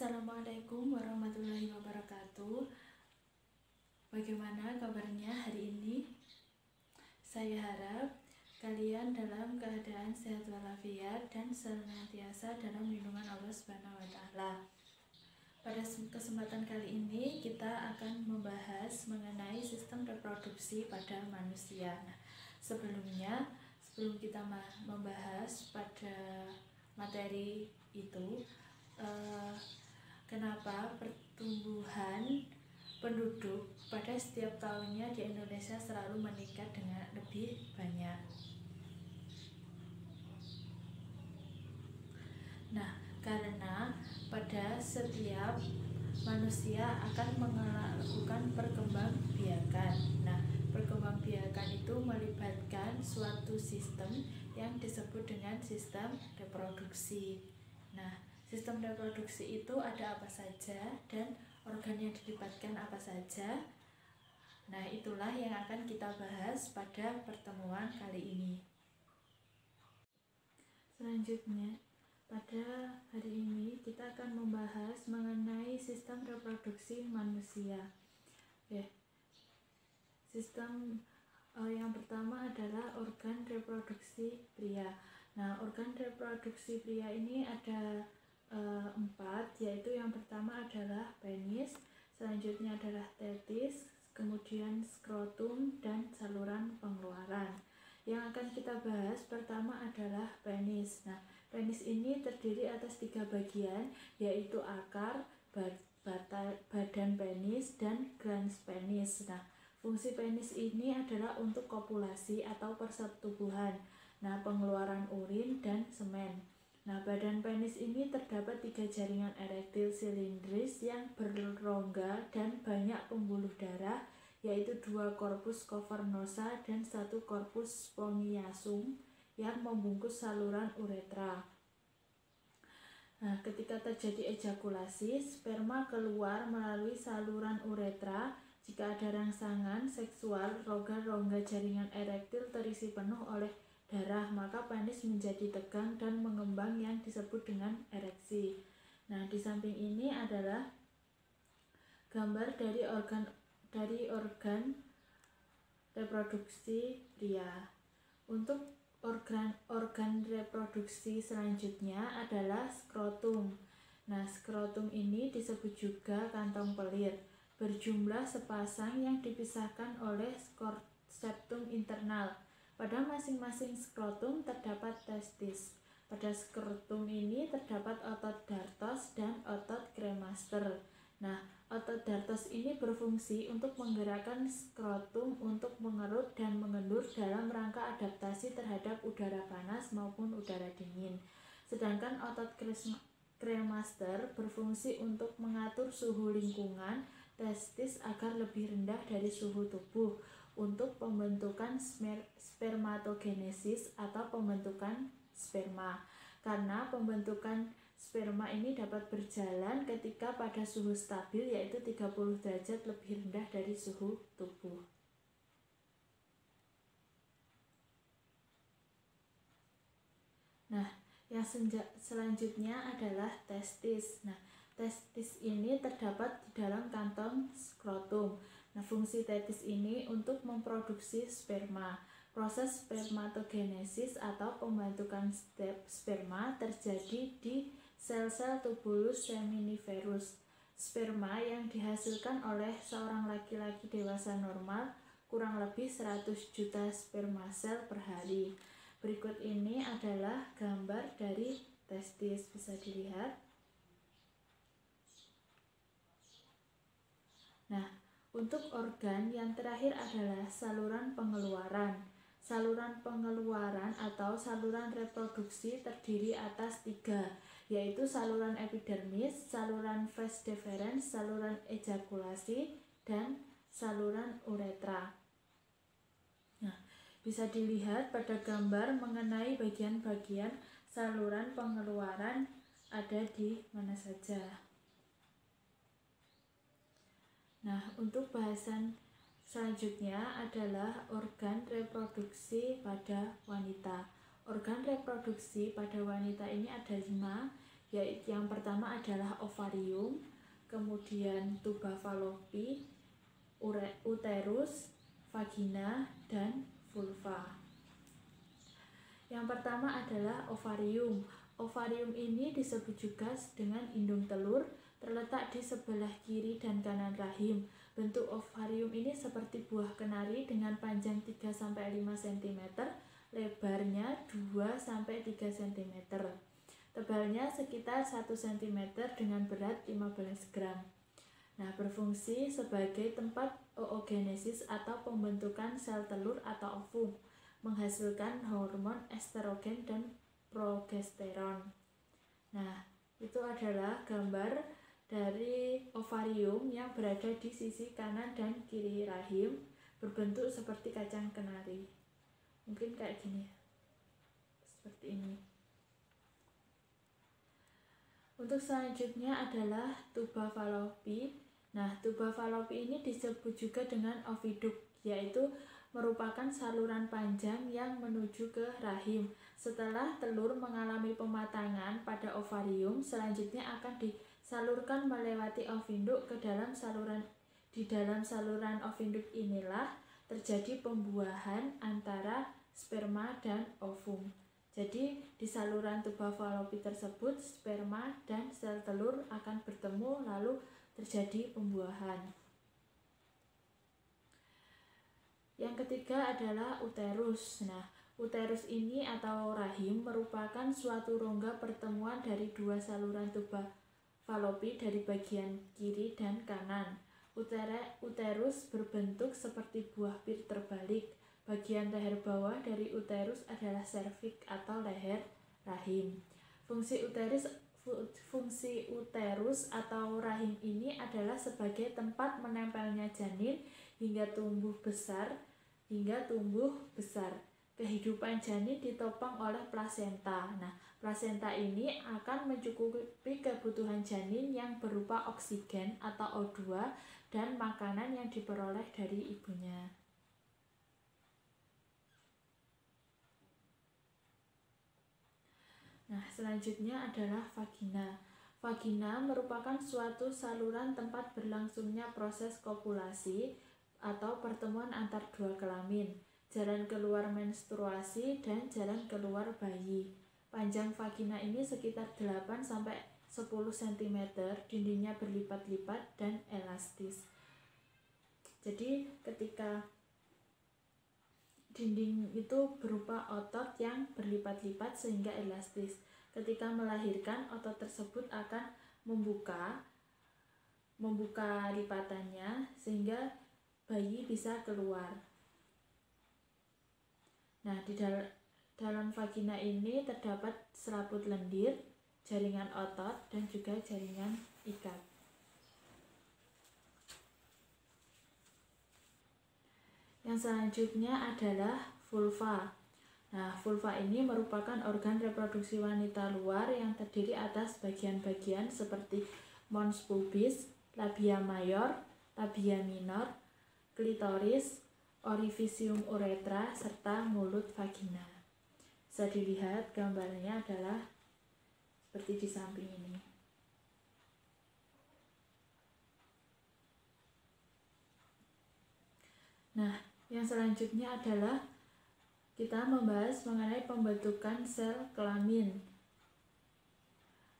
Assalamualaikum warahmatullahi wabarakatuh. Bagaimana kabarnya hari ini? Saya harap kalian dalam keadaan sehat walafiat dan senantiasa dalam lindungan Allah Subhanahu wa taala. Pada kesempatan kali ini kita akan membahas mengenai sistem reproduksi pada manusia. Nah, sebelum kita membahas pada materi itu, kenapa pertumbuhan penduduk pada setiap tahunnya di Indonesia selalu meningkat dengan lebih banyak. Nah, karena pada setiap manusia akan melakukan perkembangbiakan. Nah, perkembangbiakan itu melibatkan suatu sistem yang disebut dengan sistem reproduksi. Nah, sistem reproduksi itu ada apa saja dan organ yang dilibatkan apa saja. Nah, itulah yang akan kita bahas pada pertemuan kali ini. Selanjutnya, pada hari ini kita akan membahas mengenai sistem reproduksi manusia. Sistem yang pertama adalah organ reproduksi pria. Nah, organ reproduksi pria ini ada 4, yaitu yang pertama adalah penis, selanjutnya adalah testis, kemudian skrotum, dan saluran pengeluaran. Yang akan kita bahas pertama adalah penis. Nah, penis ini terdiri atas 3 bagian, yaitu akar, badan penis, dan glans penis. Nah, fungsi penis ini adalah untuk kopulasi atau persetubuhan, pengeluaran urin dan semen. Nah, badan penis ini terdapat 3 jaringan erektil silindris yang berrongga dan banyak pembuluh darah, yaitu 2 korpus cavernosa dan 1 korpus spongiasum yang membungkus saluran uretra. Nah, ketika terjadi ejakulasi, sperma keluar melalui saluran uretra. Jika ada rangsangan seksual, rongga-rongga jaringan erektil terisi penuh oleh darah, maka penis menjadi tegang dan mengembang yang disebut dengan ereksi. Nah, di samping ini adalah gambar dari organ reproduksi pria. Untuk organ reproduksi selanjutnya adalah skrotum. Nah, skrotum ini disebut juga kantong pelir, berjumlah sepasang yang dipisahkan oleh septum internal. Pada masing-masing skrotum terdapat testis. Pada skrotum ini terdapat otot dartos dan otot kremaster. Nah, otot dartos ini berfungsi untuk menggerakkan skrotum untuk mengerut dan mengendur dalam rangka adaptasi terhadap udara panas maupun udara dingin. Sedangkan otot kremaster berfungsi untuk mengatur suhu lingkungan testis agar lebih rendah dari suhu tubuh untuk pembentukan spermatogenesis atau pembentukan sperma. Karena pembentukan sperma ini dapat berjalan ketika pada suhu stabil, yaitu 30 derajat lebih rendah dari suhu tubuh. Nah, yang selanjutnya adalah testis. Nah, testis ini terdapat di dalam kantong skrotum. Nah, fungsi testis ini untuk memproduksi sperma. Proses spermatogenesis atau pembentukan sperma terjadi di sel-sel tubulus seminiferus. Sperma yang dihasilkan oleh seorang laki-laki dewasa normal kurang lebih 100 juta sperma sel per hari. Berikut ini adalah gambar dari testis, bisa dilihat. Nah, untuk organ yang terakhir adalah saluran pengeluaran. Saluran pengeluaran atau saluran reproduksi terdiri atas 3, yaitu saluran epidermis, saluran vas deferens, saluran ejakulasi, dan saluran uretra. Nah, bisa dilihat pada gambar mengenai bagian-bagian saluran pengeluaran ada di mana saja. Nah, untuk bahasan selanjutnya adalah organ reproduksi pada wanita. Organ reproduksi pada wanita ini ada 5, yaitu yang pertama adalah ovarium, kemudian tuba falopi, uterus, vagina, dan vulva. Yang pertama adalah ovarium. Ovarium ini disebut juga dengan indung telur, terletak di sebelah kiri dan kanan rahim. Bentuk ovarium ini seperti buah kenari dengan panjang 3-5 cm, lebarnya 2-3 cm. Tebalnya sekitar 1 cm dengan berat 15 gram. Nah, berfungsi sebagai tempat oogenesis atau pembentukan sel telur atau ovum, menghasilkan hormon estrogen dan progesteron. Nah, itu adalah gambar dari ovarium yang berada di sisi kanan dan kiri rahim, berbentuk seperti kacang kenari. Mungkin kayak gini, seperti ini. Untuk selanjutnya adalah tuba falopi. Nah, tuba falopi ini disebut juga dengan oviduct, yaitu merupakan saluran panjang yang menuju ke rahim. Setelah telur mengalami pematangan pada ovarium, selanjutnya akan disalurkan melewati oviduct ke dalam saluran. Di dalam saluran oviduct inilah terjadi pembuahan antara sperma dan ovum. Jadi di saluran tuba falopi tersebut sperma dan sel telur akan bertemu lalu terjadi pembuahan. Yang ketiga adalah uterus. Nah, uterus ini atau rahim merupakan suatu rongga pertemuan dari dua saluran tuba falopi dari bagian kiri dan kanan. Uterus berbentuk seperti buah pir terbalik. Bagian leher bawah dari uterus adalah serviks atau leher rahim. Fungsi uterus atau rahim ini adalah sebagai tempat menempelnya janin hingga tumbuh besar. Kehidupan janin ditopang oleh plasenta. Nah, plasenta ini akan mencukupi kebutuhan janin yang berupa oksigen atau O2 dan makanan yang diperoleh dari ibunya. Nah, selanjutnya adalah vagina. Vagina merupakan suatu saluran tempat berlangsungnya proses kopulasi atau pertemuan antar dua kelamin, jalan keluar menstruasi, dan jalan keluar bayi. Panjang vagina ini sekitar 8-10 cm, dindingnya berlipat-lipat dan elastis. Jadi ketika dinding itu berupa otot yang berlipat-lipat sehingga elastis. Ketika melahirkan, otot tersebut akan membuka lipatannya sehingga bayi bisa keluar. Nah, di dalam vagina ini terdapat selaput lendir, jaringan otot, dan juga jaringan ikat. Yang selanjutnya adalah vulva. Nah, vulva ini merupakan organ reproduksi wanita luar yang terdiri atas bagian-bagian seperti mons pubis, labia mayor, labia minor, klitoris, orifisium uretra, serta mulut vagina. Bisa dilihat gambarnya adalah seperti di samping ini. Nah, yang selanjutnya adalah kita membahas mengenai pembentukan sel kelamin.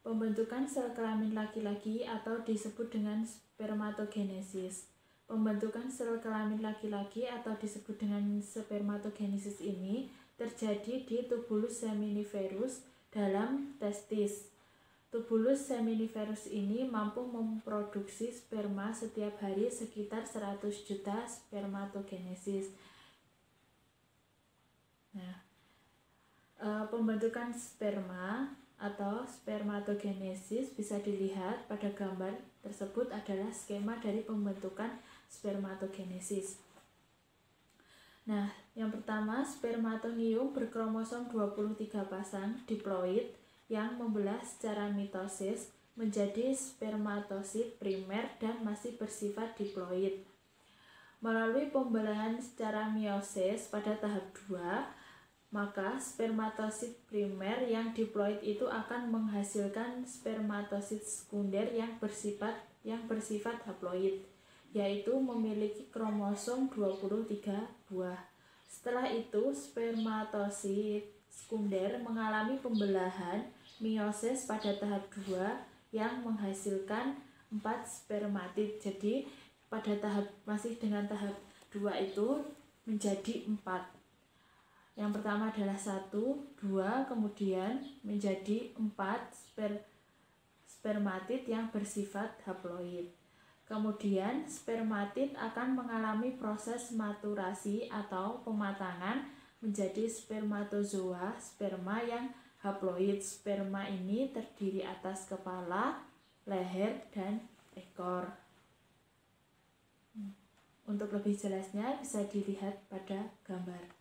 Pembentukan sel kelamin laki-laki atau disebut dengan spermatogenesis. Pembentukan sel kelamin laki-laki atau disebut dengan spermatogenesis ini terjadi di tubulus seminiferus dalam testis. Tubulus seminiferus ini mampu memproduksi sperma setiap hari sekitar 100 juta spermatogenesis. Nah, pembentukan sperma atau spermatogenesis bisa dilihat pada gambar tersebut adalah skema dari pembentukan spermatogenesis. Nah, yang pertama, spermatomium berkromosom 23 pasang diploid yang membelah secara mitosis menjadi spermatosit primer dan masih bersifat diploid. Melalui pembelahan secara meiosis pada tahap 2, maka spermatosit primer yang diploid itu akan menghasilkan spermatosit sekunder yang bersifat haploid, yaitu memiliki kromosom 23 buah. Setelah itu, spermatosit sekunder mengalami pembelahan meiosis pada tahap 2 yang menghasilkan 4 spermatid. Jadi pada masih dengan tahap 2 itu menjadi 4. Yang pertama adalah 1, 2, kemudian menjadi 4 spermatid yang bersifat haploid. Kemudian spermatid akan mengalami proses maturasi atau pematangan menjadi spermatozoa sperma yang haploid. Sperma ini terdiri atas kepala, leher, dan ekor. Untuk lebih jelasnya bisa dilihat pada gambar.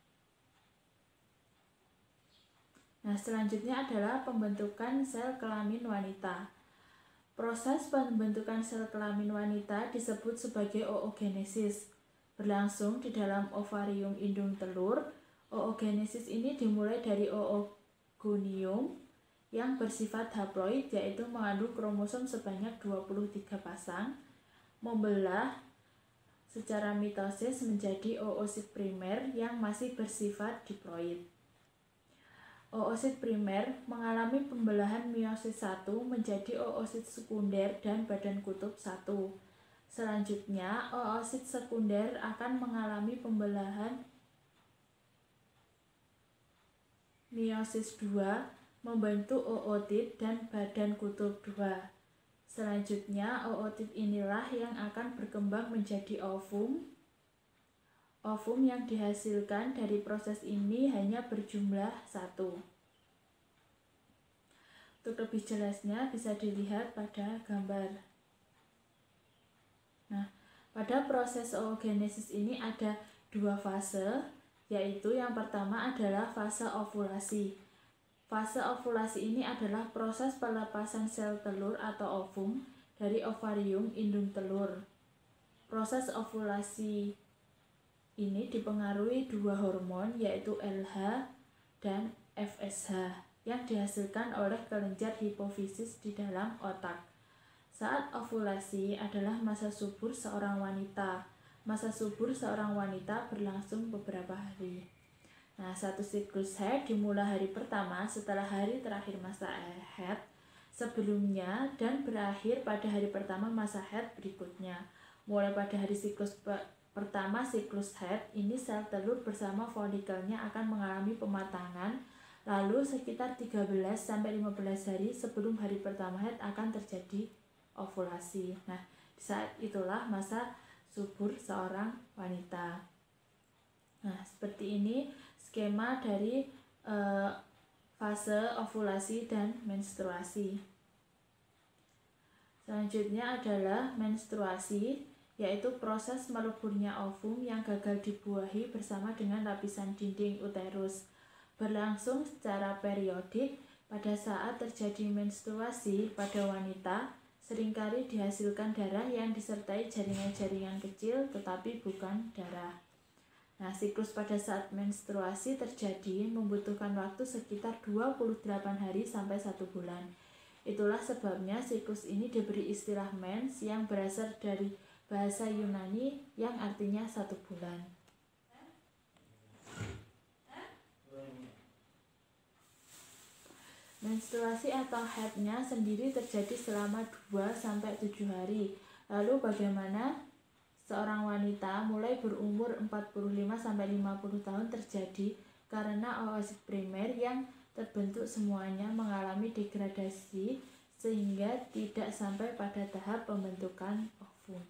Nah, selanjutnya adalah pembentukan sel kelamin wanita. Proses pembentukan sel kelamin wanita disebut sebagai oogenesis. Berlangsung di dalam ovarium indung telur. Oogenesis ini dimulai dari oogonium yang bersifat haploid, yaitu mengandung kromosom sebanyak 23 pasang, membelah secara mitosis menjadi oosit primer yang masih bersifat diploid. Oosit primer mengalami pembelahan meiosis 1 menjadi oosit sekunder dan badan kutub 1. Selanjutnya, oosit sekunder akan mengalami pembelahan meiosis 2 membentuk ootit dan badan kutub 2. Selanjutnya, ootit inilah yang akan berkembang menjadi ovum. Ovum yang dihasilkan dari proses ini hanya berjumlah 1. Untuk lebih jelasnya bisa dilihat pada gambar. Nah, pada proses oogenesis ini ada 2 fase, yaitu yang pertama adalah fase ovulasi. Fase ovulasi ini adalah proses pelepasan sel telur atau ovum dari ovarium indung telur. Proses ovulasi ini dipengaruhi 2 hormon, yaitu LH dan FSH yang dihasilkan oleh kelenjar hipofisis di dalam otak. Saat ovulasi adalah masa subur seorang wanita. Masa subur seorang wanita berlangsung beberapa hari. Nah, satu siklus haid dimulai hari pertama setelah hari terakhir masa haid sebelumnya dan berakhir pada hari pertama masa haid berikutnya. Mulai pada hari siklus pertama siklus haid ini sel telur bersama folikelnya akan mengalami pematangan, lalu sekitar 13-15 hari sebelum hari pertama haid akan terjadi ovulasi. Nah, di saat itulah masa subur seorang wanita. Nah, seperti ini skema dari fase ovulasi dan menstruasi. Selanjutnya adalah menstruasi, yaitu proses meleburnya ovum yang gagal dibuahi bersama dengan lapisan dinding uterus. Berlangsung secara periodik. Pada saat terjadi menstruasi pada wanita, seringkali dihasilkan darah yang disertai jaringan-jaringan kecil tetapi bukan darah. Nah, siklus pada saat menstruasi terjadi membutuhkan waktu sekitar 28 hari sampai 1 bulan. Itulah sebabnya siklus ini diberi istilah mens yang berasal dari bahasa Yunani yang artinya 1 bulan. Menstruasi atau haidnya sendiri terjadi selama 2-7 hari. Lalu bagaimana seorang wanita mulai berumur 45-50 tahun terjadi karena oosit primer yang terbentuk semuanya mengalami degradasi sehingga tidak sampai pada tahap pembentukan ovum.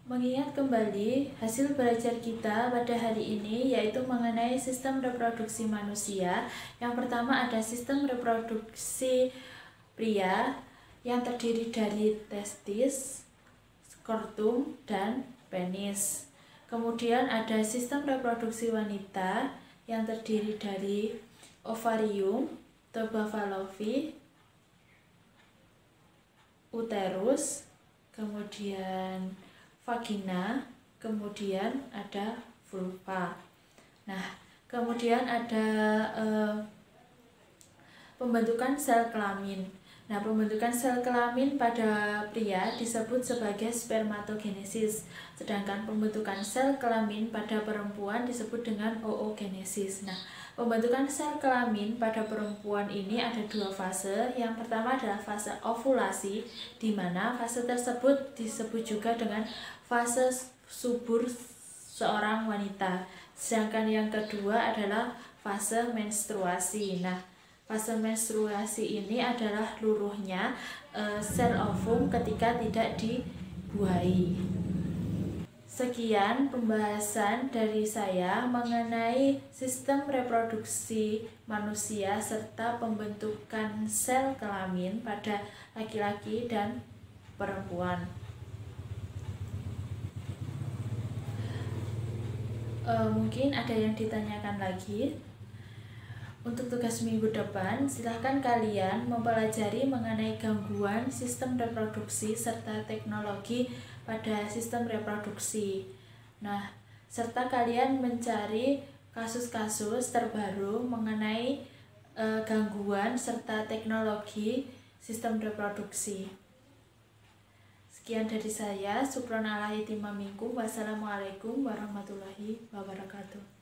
Mengingat kembali hasil belajar kita pada hari ini, yaitu mengenai sistem reproduksi manusia. Yang pertama ada sistem reproduksi pria yang terdiri dari testis, skrotum, dan penis. Kemudian ada sistem reproduksi wanita yang terdiri dari ovarium, tuba fallopi, uterus, kemudian vagina, kemudian ada vulva. Nah, kemudian ada pembentukan sel kelamin. Nah, pembentukan sel kelamin pada pria disebut sebagai spermatogenesis, sedangkan pembentukan sel kelamin pada perempuan disebut dengan oogenesis. Nah, pembentukan sel kelamin pada perempuan ini ada dua fase. Yang pertama adalah fase ovulasi, di mana fase tersebut disebut juga dengan fase subur seorang wanita. Sedangkan yang kedua adalah fase menstruasi. Nah, fase menstruasi ini adalah luruhnya sel ovum ketika tidak dibuahi. Sekian pembahasan dari saya mengenai sistem reproduksi manusia serta pembentukan sel kelamin pada laki-laki dan perempuan. Mungkin ada yang ditanyakan lagi. Untuk tugas minggu depan, silahkan kalian mempelajari mengenai gangguan sistem reproduksi serta teknologi pada sistem reproduksi. Nah, serta kalian mencari kasus-kasus terbaru mengenai gangguan serta teknologi sistem reproduksi. Sekian dari saya, Supronalahi Timamingkum. Wassalamualaikum warahmatullahi wabarakatuh.